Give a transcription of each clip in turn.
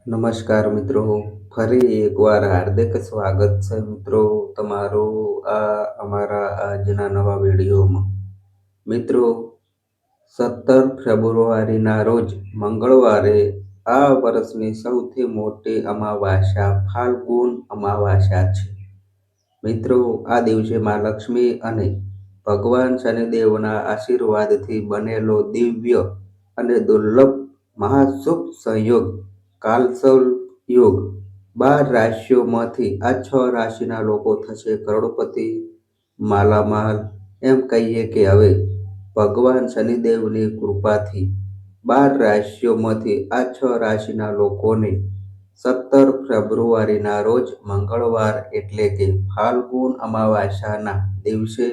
નમસ્કાર મિત્રો, ફરી એકવાર હાર્દિક સ્વાગત છે મિત્રો તમારું અમારા આજના નવા વિડીયોમાં. મિત્રો, 17 ફેબ્રુઆરીના રોજ મંગળવારે આ વર્ષની સૌથી મોટી અમાવાસ્યા ફાલ્ગુન અમાવાસ્યા છે. મિત્રો, આ દિવસે માં લક્ષ્મી અને ભગવાન શનિદેવના આશીર્વાદથી બનેલો દિવ્ય અને દુર્લભ મહાશુભ સંયોગ કાલસર્પ યોગ 12 રાશિઓમાંથી આ 6 રાશિના લોકો થશે કરોડપતિ, માલામાલ. એમ કહીએ કે હવે ભગવાન શનિદેવની કૃપાથી 12 રાશિઓમાંથી આ 6 રાશિના લોકોને 17 ફેબ્રુઆરીના રોજ મંગળવાર એટલે કે ફાલ્ગુન અમાવાસ્યાના દિવસે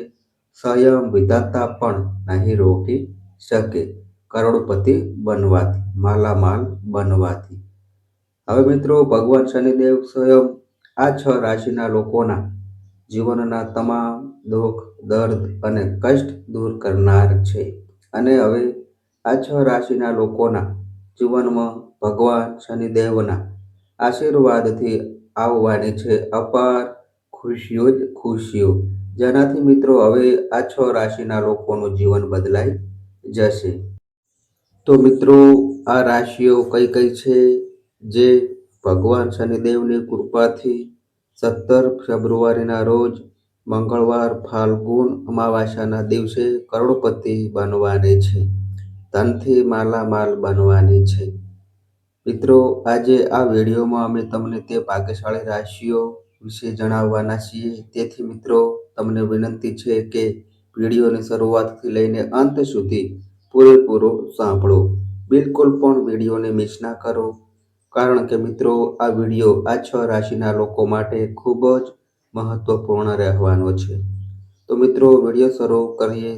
સ્વયં વિધાતા પણ નહીં રોકી શકે કરોડપતિ બનવાથી, માલામાલ બનવાથી. હવે મિત્રો, ભગવાન શનિદેવ સ્વયં આ 6 રાશિના લોકોના જીવનના તમામ દુઃખ, દર્દ અને કષ્ટ દૂર કરનાર છે. અને હવે આ 6 રાશિના લોકોના જીવનમાં ભગવાન શનિદેવના આશીર્વાદથી આવવાની છે અપાર ખુશીઓ જ ખુશીઓ, જેનાથી મિત્રો હવે આ 6 રાશિના લોકોનું જીવન બદલાઈ જશે. તો મિત્રો, આ રાશિઓ કઈ કઈ છે જે ભગવાન શનિદેવની કૃપાથી 17 ફેબ્રુઆરીના રોજ મંગળવાર ફાલ્ગુન અમાવાસ્યાના દિવસે કરોડપતિ બનવાની છે, ધનથી માલામાલ બનવાની છે? મિત્રો, આજે આ વિડીયોમાં અમે તમને તે ભાગ્યશાળી રાશિઓ વિશે જણાવવાના છીએ. તેથી મિત્રો, તમને વિનંતી છે કે વિડીયોની શરૂઆતથી લઈને અંત સુધી પૂરેપૂરો સાંભળો. બિલકુલ પણ વિડીયોને મિસ ના કરો, કારણ કે મિત્રો આ વિડીયો આ 6 રાશિના લોકો માટે ખૂબ જ મહત્વપૂર્ણ રહેવાનો છે. તો મિત્રો, વિડીયો શરૂ કરીએ.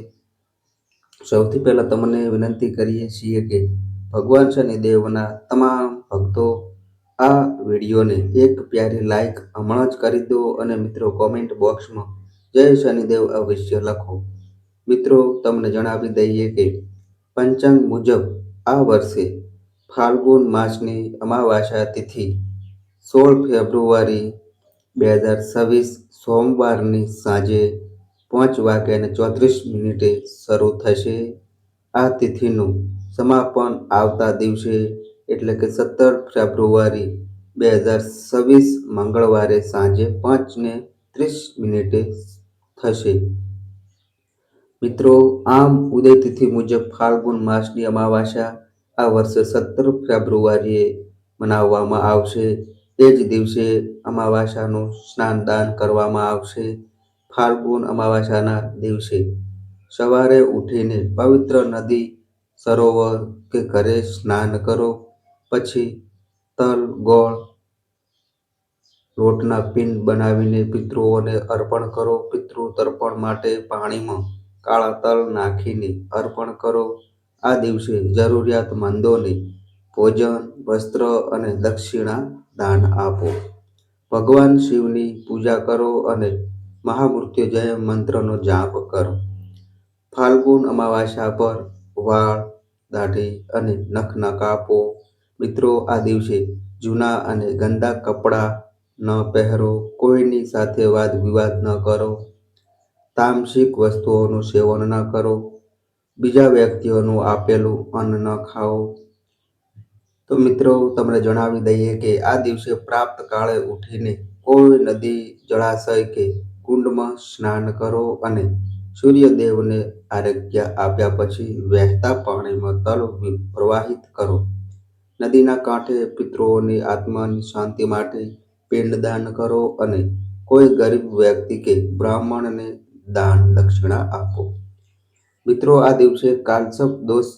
સૌથી પહેલા તમને વિનંતી કરીએ છીએ કે ભગવાન શનિદેવના તમામ ભક્તો આ વિડીયોને એક પ્યારી લાઈક હમણાં જ કરી દો અને મિત્રો કોમેન્ટ બોક્સમાં જય શનિદેવ અવશ્ય લખો. મિત્રો, તમને જણાવી દઈએ કે પંચાંગ મુજબ આ વર્ષે ફાલ્ગુન માસની અમાવાસ્યા તિથિ 16 ફેબ્રુઆરી 2026 સોમવારની સાંજે 5:34 શરૂ થશે. આ તિથિનું સમાપન આવતા દિવસે એટલે કે 17 ફેબ્રુઆરી 2026 મંગળવારે સાંજે 5:30 થશે. મિત્રો, આમ ઉદય તિથિ મુજબ ફાલ્ગુન માસની અમાવાસ્યા આ વર્ષે 17 ફેબ્રુઆરીએ મનાવવામાં આવશે. એ જ દિવસે અમાવાસ્યાનું સ્નાનદાન કરવામાં આવશે. ફાલ્ગુન અમાવાસ્યાના દિવસે સવારે ઉઠીને પવિત્ર નદી, સરોવર કે ઘરે સ્નાન કરો. પછી તલ, ગોળ, લોટના પિંડ બનાવીને પિતૃઓને અર્પણ કરો. પિતૃ તર્પણ માટે પાણીમાં કાળા તલ નાખીને અર્પણ કરો. આ દિવસે જરૂરિયાતમંદોને ભોજન, વસ્ત્ર અને દક્ષિણા દાન આપો. ભગવાન શિવની પૂજા કરો અને મહામૃત્યુંજય મંત્રનો જાપ કરો. ફાલ્ગુન અમાવાસ્યા પર વાળ, દાઢી અને નખ ન કાપો. મિત્રો, આ દિવસે જૂના અને ગંદા કપડાં ન પહેરો. કોઈની સાથે વાદ વિવાદ ન કરો. તામસિક વસ્તુઓનું સેવન ન કરો. બીજા વ્યક્તિઓનું આપેલું અન્ન ન ખાઓ. તો મિત્રો, તમને જણાવી દઈએ કે આ દિવસે પ્રાપ્ત કાળે ઉઠીને કોઈ નદી, જળાશય કે કુંડમાં સ્નાન કરો અને સૂર્યદેવને આર્ઘ્ય આપ્યા પછી વહેતા પાણીમાં તલ પ્રવાહિત કરો. નદીના કાંઠે પિતૃઓની આત્માની શાંતિ માટે પિંડદાન કરો અને કોઈ ગરીબ વ્યક્તિ કે બ્રાહ્મણને દાન દક્ષિણા આપો. મિત્રો, આ દિવસે કાલસર્પ દોષ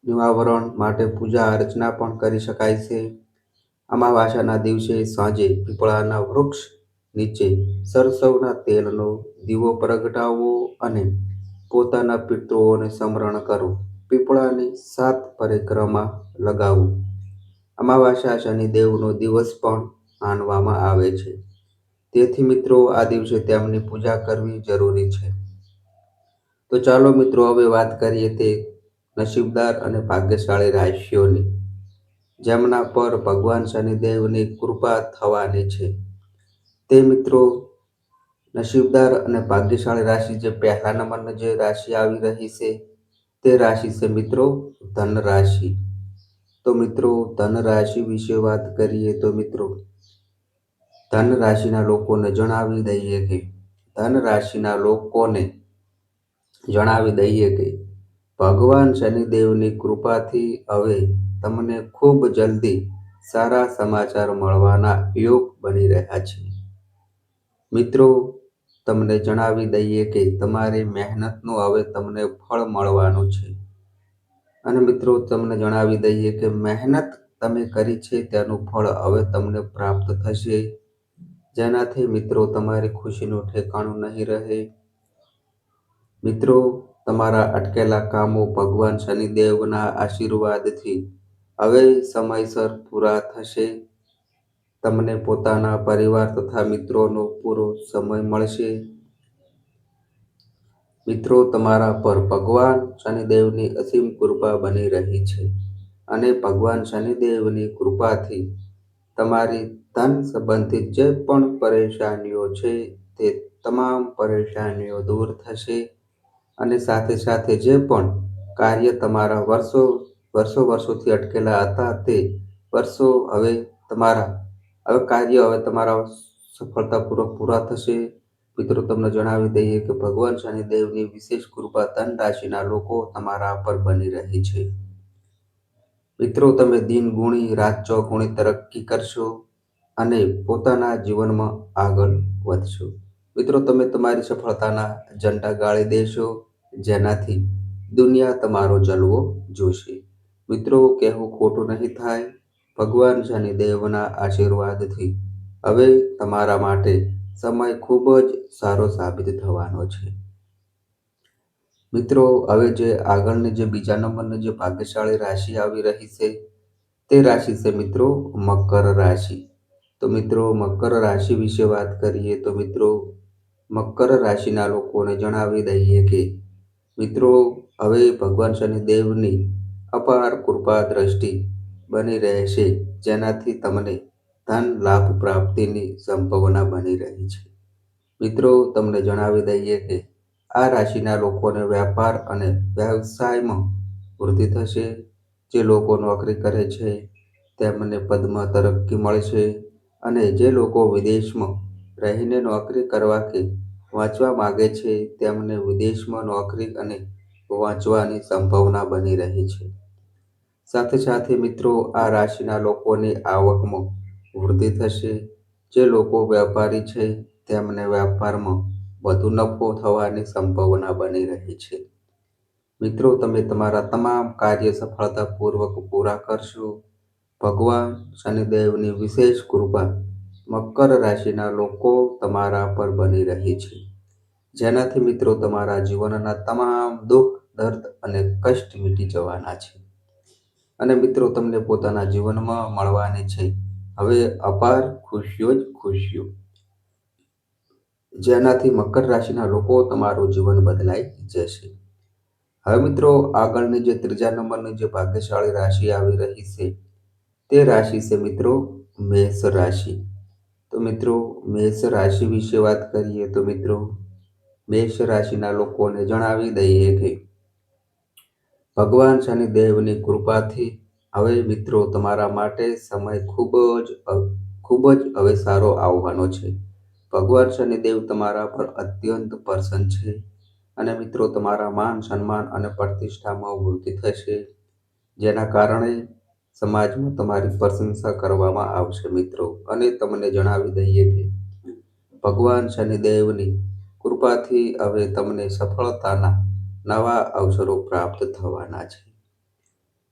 નિવારણ માટે પૂજા અર્ચના પણ કરી શકાય છે. અમાવાસ્યાના દિવસે સાંજે પીપળાના વૃક્ષ નીચે સરસવના તેલનો દીવો પ્રગટાવો અને પોતાના પિતૃઓને સ્મરણ કરો. પીપળાની 7 પરિક્રમા લગાવો. અમાવાસ્યા શનિદેવનો દિવસ પણ માનવામાં આવે છે. તેથી મિત્રો, આ દિવસે તેમની પૂજા કરવી જરૂરી છે. તો ચાલો મિત્રો, હવે વાત કરીએ તે નસીબદાર અને ભાગ્યશાળી રાશિઓની. જેમના પર ભગવાન શનિદેવની કૃપા થવાની છે. તે મિત્રો નસીબદાર અને ભાગ્યશાળી રાશિ જે પહેલા નંબરની જે રાશિ આવી રહી છે તે રાશિ છે મિત્રો ધન રાશિ. તો મિત્રો ધન રાશિ વિશે વાત કરીએ તો મિત્રો ધન રાશિના લોકોને જણાવી દઈએ કે ધન રાશિના લોકોને જણાવી દઈએ કે ભગવાન શનિદેવની કૃપાથી હવે તમને ખૂબ જલ્દી સારા સમાચાર મળવાના યોગ બની રહ્યા છે. મિત્રો તમને જણાવી દઈએ કે તમારી મહેનતનું હવે તમને ફળ મળવાનું છે. અને મિત્રો તમને જણાવી દઈએ કે મહેનત તમે કરી છે તેનું ફળ હવે તમને પ્રાપ્ત થશે. જેનાથી મિત્રો તમારી ખુશીનું ઠેકાણું નહીં રહે. મિત્રો તમારા અટકેલા કામો ભગવાન શનિદેવના આશીર્વાદથી હવે સમયસર પૂરા થશે. તમને પોતાના પરિવાર તથા મિત્રોનો પૂરો સમય મળશે. મિત્રો તમારા પર ભગવાન શનિદેવની અસીમ કૃપા બની રહી છે અને ભગવાન શનિદેવની કૃપાથી તમારી ધન સંબંધિત જે પણ પરેશાનીઓ છે તે તમામ પરેશાનીઓ દૂર થશે. અને સાથે સાથે જે પણ કાર્ય તમારા વર્ષોથી અટકેલા હતા તે વર્ષો હવે કાર્ય હવે તમારા સફળતાપૂર્વક પૂરા થશે. મિત્રો તમને જણાવી દઈએ કે ભગવાન શનિદેવની વિશેષ કૃપા ધન રાશિના લોકો તમારા પર બની રહી છે. મિત્રો તમે દિન ગુણી રાત ચોગુણી તરક્કી કરશો અને પોતાના જીવનમાં આગળ વધશો. મિત્રો તમે તમારી સફળતાના ઝંડા ગાળી દેશો જેનાથી દુનિયા તમારો જલવો જોશે. મિત્રો કહેવું ખોટું નહીં થાય, ભગવાન શનિદેવના આશીર્વાદથી હવે તમારા માટે સમય ખૂબ જ સારો સાબિત થવાનો છે. મિત્રો હવે જે આગળની જે બીજા નંબરની જે ભાગ્યશાળી રાશિ આવી રહી છે તે રાશિ છે મિત્રો મકર રાશિ. તો મિત્રો મકર રાશિ વિશે વાત કરીએ તો મિત્રો મકર રાશિના લોકોને જણાવી દઈએ કે મિત્રો હવે ભગવાન શનિદેવની અપાર કૃપા દ્રષ્ટિ બની રહેશે જેનાથી તમને ધન લાભ પ્રાપ્તિની સંભાવના બની રહી છે. મિત્રો તમને જણાવી દઈએ કે આ રાશિના લોકોને વ્યાપાર અને વ્યવસાયમાં વૃદ્ધિ થશે. જે લોકો નોકરી કરે છે તેમને પદમાં તરક્કી મળશે અને જે લોકો વિદેશમાં રહીને નોકરી કરવા કે વાંચવા માંગે છે તેમને વિદેશમાં નોકરી અને વાંચવાની સંભાવના બની રહી છે. સાથે સાથે મિત્રો આ રાશિના લોકોની આવકમાં વૃદ્ધિ થશે. જે લોકો વેપારી છે તેમને વ્યાપારમાં વધુ નફો થવાની સંભાવના બની રહી છે. મિત્રો તમે તમારા તમામ કાર્ય સફળતાપૂર્વક પૂરા કરશો. ભગવાન શનિદેવની વિશેષ કૃપા મકર રાશિના લોકો તમારા પર બની રહી છે જેનાથી મિત્રો તમારા જીવનના તમામ દુઃખ દર્દ અને કષ્ટ મીટી જવાના છે. અને મિત્રો તમને પોતાના જીવનમાં મળવાની છે હવે અપાર ખુશીઓ જ ખુશીઓ, જેનાથી મકર રાશિના લોકો તમારું જીવન બદલાઈ જશે. હવે મિત્રો આગળની જે ત્રીજા નંબરની જે ભાગ્યશાળી રાશિ આવી રહી છે તે રાશિ છે મિત્રો મેષ રાશિ. તો મિત્રો મેષ રાશિ વિશે વાત કરીએ તો મિત્રો મેષ રાશિના લોકોને જણાવી દઈએ કે ભગવાન શનિદેવની કૃપાથી હવે મિત્રો તમારા માટે સમય ખૂબ જ હવે સારો આવવાનો છે. ભગવાન શનિદેવ તમારા પર અત્યંત પ્રસન્ન છે અને મિત્રો તમારા માન સન્માન અને પ્રતિષ્ઠામાં વૃદ્ધિ થશે જેના કારણે સમાજમાં તમારી પ્રશંસા કરવામાં આવશે મિત્રો. અને તમને જણાવી દઈએ કે ભગવાન શનિદેવની કૃપાથી હવે તમને સફળતાના નવા અવસરો પ્રાપ્ત થવાના છે.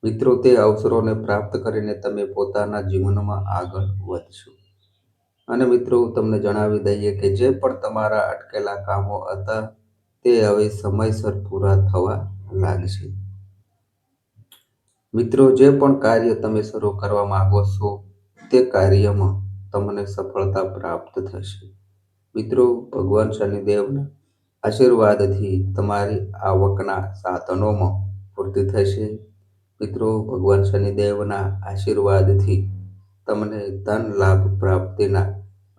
મિત્રો તે અવસરોને પ્રાપ્ત કરીને તમે પોતાના જીવનમાં આગળ વધશો. અને મિત્રો તમને જણાવી દઈએ કે જે પણ તમારા અટકેલા કામો હતા તે હવે સમયસર પૂરા થવા લાગશે. મિત્રો જે પણ કાર્ય તમે શરૂ કરવા માંગો છો તે કાર્યમાં તમને સફળતા પ્રાપ્ત થશે. મિત્રો ભગવાન શનિદેવના આશીર્વાદથી તમારી આવકના સાધનોમાં વૃદ્ધિ થશે. મિત્રો, ભગવાન શનિદેવના આશીર્વાદથી તમને ધન લાભ પ્રાપ્તિના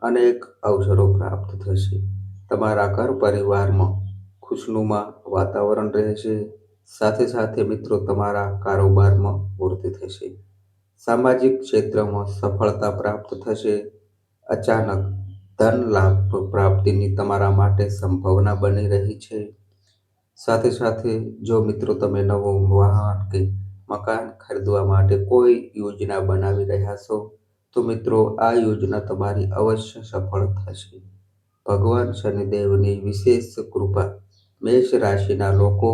અનેક અવસરો પ્રાપ્ત થશે. તમારા ઘર પરિવારમાં ખુશનુમા વાતાવરણ રહેશે. સાથે સાથે મિત્રો તમારા કારોબારમાં વૃદ્ધિ થશે. સામાજિક ક્ષેત્રમાં સફળતા પ્રાપ્ત થશે. અચાનક ધન લાભ પ્રાપ્તિની તમારા માટે સંભાવના બની રહી છે. સાથે સાથે જો મિત્રો તમે નવું વાહન કે મકાન ખરીદવા માટે કોઈ યોજના બનાવી રહ્યા છો, તો મિત્રો આ યોજના તમારી અવશ્ય સફળ થશે. ભગવાન શનિદેવની વિશેષ કૃપા મેષ રાશિના લોકો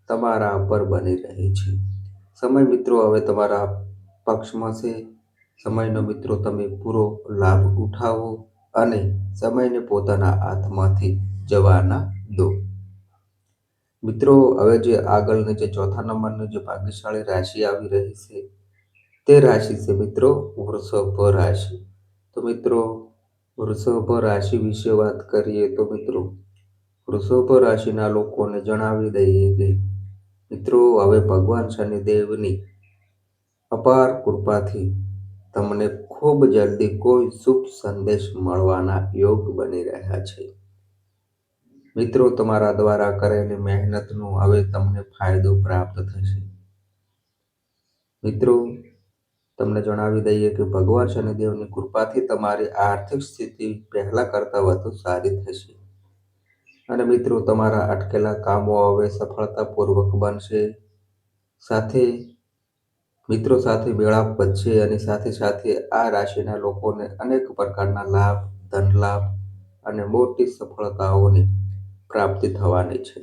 તમારા પર બની રહી છે. સમય મિત્રો હવે તમારા પક્ષમાં છે. સમયનો મિત્રો તમે પૂરો લાભ ઉઠાવો અને સમયને પોતાના હાથમાંથી જવા ના દો. મિત્રો, હવે જે આગળની જે ચોથા નંબરની જે ભાગ્યશાળી રાશિ આવી રહી છે, તે રાશિ છે મિત્રો વૃષભ રાશિ. તો મિત્રો, વૃષભ રાશિ વિશે વાત કરીએ તો મિત્રો વૃષભ રાશિના લોકોને જણાવી દઈએ કે મિત્રો હવે ભગવાન શનિદેવની અપાર કૃપાથી તમને ખૂબ જલ્દી કોઈ શુભ સંદેશ મળવાના યોગ બની રહ્યા છે. મિત્રો, તમારા દ્વારા કરેલી મહેનતનો હવે તમને ફાયદો પ્રાપ્ત થશે. મિત્રો, તમને જણાવી દઈએ કે ભગવાન શનિદેવની કૃપાથી તમારી આર્થિક સ્થિતિ પહેલા કરતાં વધુ સારી થશે. અને મિત્રો તમારા અટકેલા કામો હવે સફળતાપૂર્વક બનશે. સાથે મિત્રો સાથે મેળાપ વધશે અને સાથે સાથે આ રાશિના લોકોને અનેક પ્રકારના લાભ, ધન લાભ અને મોટી સફળતાઓની પ્રાપ્તિ થવાની છે.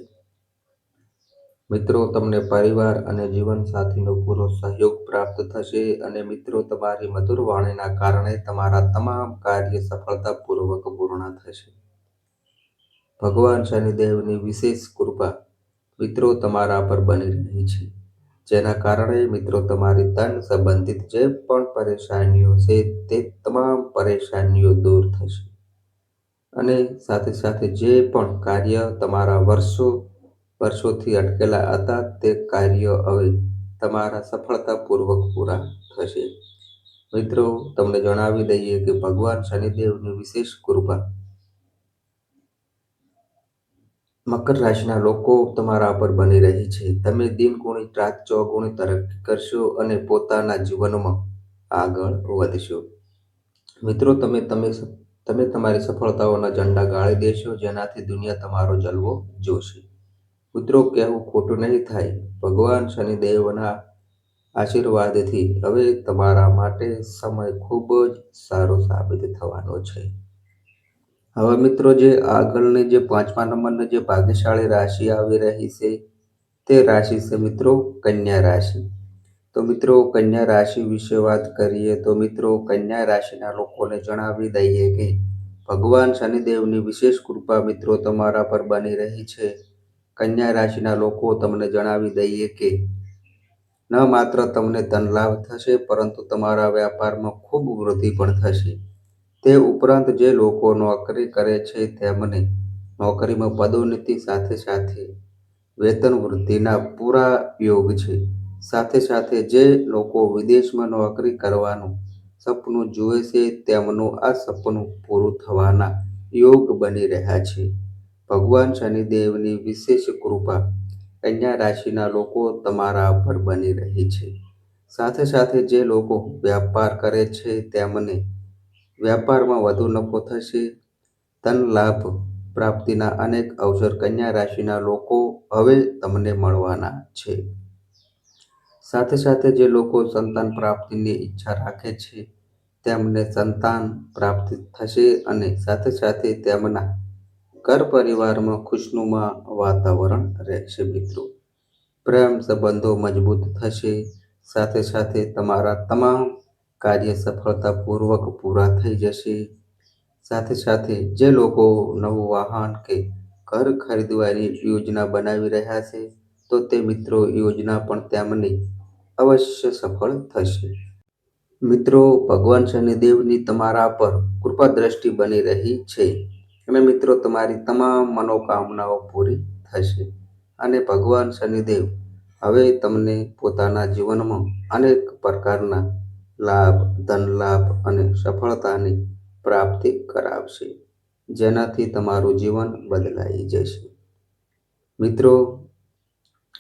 મિત્રો, તમને પરિવાર અને જીવનસાથીનો પૂરો સહયોગ પ્રાપ્ત થશે અને મિત્રો તમારી મધુર વાણીના કારણે તમારા તમામ કાર્ય સફળતાપૂર્વક પૂર્ણ થશે. ભગવાન શનિદેવની વિશેષ કૃપા મિત્રો તમારા પર બની રહી છે, જેના કારણે મિત્રો તમારી ધન સંબંધિત જે પણ પરેશાનીઓ છે તે તમામ પરેશાનીઓ દૂર થશે. અને સાથે સાથે જે પણ કાર્ય તમારા વર્ષોથી અટકેલા હતા તે કાર્ય હવે તમારા સફળતાપૂર્વક પૂરા થશે. મિત્રો, તમને જણાવી દઈએ કે ભગવાન શનિદેવની વિશેષ કૃપા મકર રાશિના લોકો તમારા પર બની રહી છે. તમે દિન ગુણિત રાત ચોગુણી તરક્કી કરશો અને પોતાના જીવનમાં આગળ વધશો. મિત્રો, તમે તમારી સફળતાઓના ઝંડા ગાળી દેશો, જેનાથી દુનિયા તમારો જલવો જોશે. મિત્રો, કહેવું ખોટું નહીં થાય, ભગવાન શનિદેવના આશીર્વાદથી હવે તમારા માટે સમય ખૂબ જ સારો સાબિત થવાનો છે. હવે મિત્રો જે આગળની જે પાંચમા નંબરની જે ભાગ્યશાળી રાશિ આવી રહી છે, તે રાશિ છે મિત્રો કન્યા રાશિ. તો મિત્રો કન્યા રાશિ વિશે વાત કરીએ તો મિત્રો કન્યા રાશિના લોકોને જણાવી દઈએ કે ભગવાન શનિદેવની વિશેષ કૃપા મિત્રો તમારા પર બની રહી છે. કન્યા રાશિના લોકો તમને જણાવી દઈએ કે ન માત્ર તમને ધન લાભ થશે, પરંતુ તમારા વ્યાપારમાં ખૂબ વૃદ્ધિ પણ થશે. તે ઉપરાંત જે લોકો નોકરી કરે છે તેમને નોકરીમાં પદોન્નતિ સાથે સાથે વેતન વૃદ્ધિના પૂરા યોગ છે. સાથે સાથે જે લોકો વિદેશમાં નોકરી કરવાનું સપનું જુએ છે તેમનું આ સપનું પૂરું થવાના યોગ બની રહ્યા છે. ભગવાન શનિદેવની વિશેષ કૃપા કન્યા રાશિના લોકો તમારા પર બની રહી છે. સાથે સાથે જે લોકો વ્યાપાર કરે છે તેમને વ્યાપારમાં વધુ નફો થશે. ધન લાભ પ્રાપ્તિના અનેક અવસર કન્યા રાશિના લોકો હવે તમને મળવાના છે. સાથે સાથે જે લોકો સંતાન પ્રાપ્તિની ઈચ્છા રાખે છે તેમને સંતાન પ્રાપ્તિ થશે અને સાથે સાથે તેમના ઘર પરિવારમાં ખુશનુમા વાતાવરણ રહેશે. મિત્રો, પ્રેમ સંબંધો મજબૂત થશે. સાથે સાથે તમારા તમામ કાર્ય સફળતાપૂર્વક પૂરા થઈ જશે. સાથે સાથે જે લોકો નવું વાહન કે ઘર ખરીદવાની યોજના બનાવી રહ્યા છે તો તે મિત્રો યોજના પણ તેમની અવશ્ય સફળ થશે. મિત્રો, ભગવાન શનિદેવની તમારા પર કૃપા દ્રષ્ટિ બની રહી છે અને મિત્રો તમારી તમામ મનોકામનાઓ પૂરી થશે અને ભગવાન શનિદેવ હવે તમને પોતાના જીવનમાં અનેક પ્રકારના લાભ, ધન લાભ અને સફળતાની પ્રાપ્તિ કરાવશે, જેનાથી તમારું જીવન બદલાઈ જશે. મિત્રો,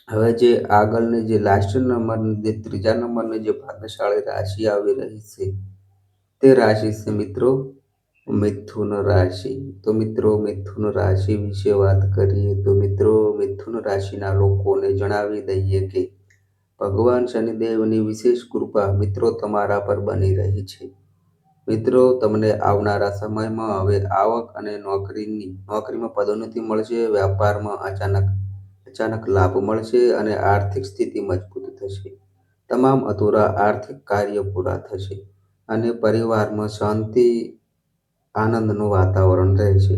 હવે જે આગળની જે લાસ્ટ નંબરની જે ત્રીજા નંબરની જે ભાગ્યશાળી રાશિ આવી રહી છે તે રાશિ છે મિત્રો મિથુન રાશિ. તો મિત્રો, મિથુન રાશિ વિશે વાત કરીએ તો મિત્રો, મિથુન રાશિના લોકોને જણાવી દઈએ કે ભગવાન શનિદેવની વિશેષ કૃપા મિત્રો તમારા પર બની રહી છે. મિત્રો, તમને આવનારા સમયમાં હવે આવક અને નોકરીમાં પદોન્નતિ મળશે, વ્યાપારમાં અચાનક લાભ મળશે અને આર્થિક સ્થિતિ મજબૂત થશે. તમામ અધૂરા આર્થિક કાર્ય પૂરા થશે અને પરિવારમાં શાંતિ, આનંદનું વાતાવરણ રહેશે.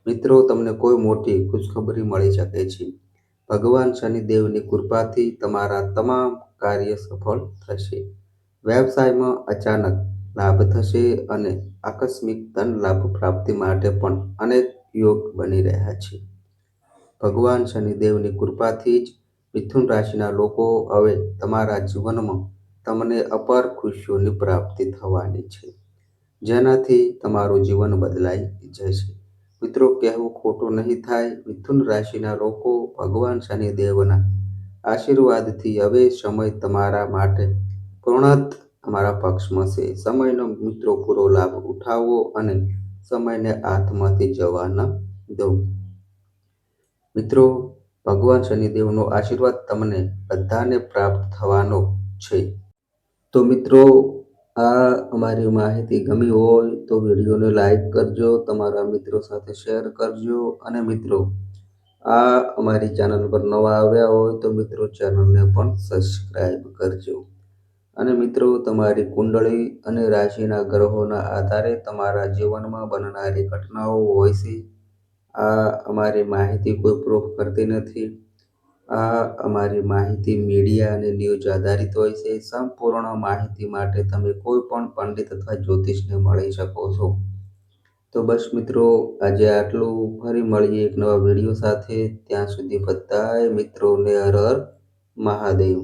મિત્રો, તમને કોઈ મોટી ખુશખબરી મળી શકે છે. ભગવાન શનિદેવની કૃપાથી તમારા તમામ કાર્ય સફળ થશે. વ્યવસાયમાં અચાનક લાભ થશે અને આકસ્મિક ધન લાભ પ્રાપ્તિ માટે પણ અનેક યોગ બની રહ્યા છે. ભગવાન શનિદેવની કૃપાથી જ મિથુન રાશિના લોકો હવે તમારા જીવનમાં તમને અપાર ખુશીઓની પ્રાપ્તિ થવાની છે, જેનાથી તમારું જીવન બદલાઈ જશે. મિત્રો, કહેવું ખોટું નહીં થાય, મિથુન રાશિના લોકો ભગવાન શનિદેવના આશીર્વાદથી હવે સમય તમારા માટે પૂર્ણત તમારા પક્ષમાં છે. સમયનો મિત્રો પૂરો લાભ ઉઠાવો અને સમયને હાથમાંથી જવા ન દો. મિત્રો, ભગવાન શનિદેવનો આશીર્વાદ તમને બધાને પ્રાપ્ત થવાનો છે. તો મિત્રો, આ અમારી માહિતી ગમી હોય તો વિડીયોને લાઈક કરજો, તમારા મિત્રો સાથે શેર કરજો અને મિત્રો, આ અમારી ચેનલ પર નવા આવ્યા હોય તો મિત્રો ચેનલને પણ સબસ્ક્રાઈબ કરજો. અને મિત્રો, તમારી કુંડળી અને રાશિના ગ્રહોના આધારે તમારા જીવનમાં બનનારી ઘટનાઓ હોય છે. આ અમારી માહિતી કોઈ પ્રૂફ કરતી નથી. આ અમારી માહિતી મીડિયા અને ન્યૂઝ આધારિત હોય છે. સંપૂર્ણ માહિતી માટે તમે કોઈ પણ પંડિત અથવા જ્યોતિષને મળી શકો છો. તો બસ મિત્રો, આજે આટલું. ફરી મળીએ એક નવા વિડીયો સાથે. ત્યાં સુધી બધાય મિત્રોને હર હર મહાદેવ.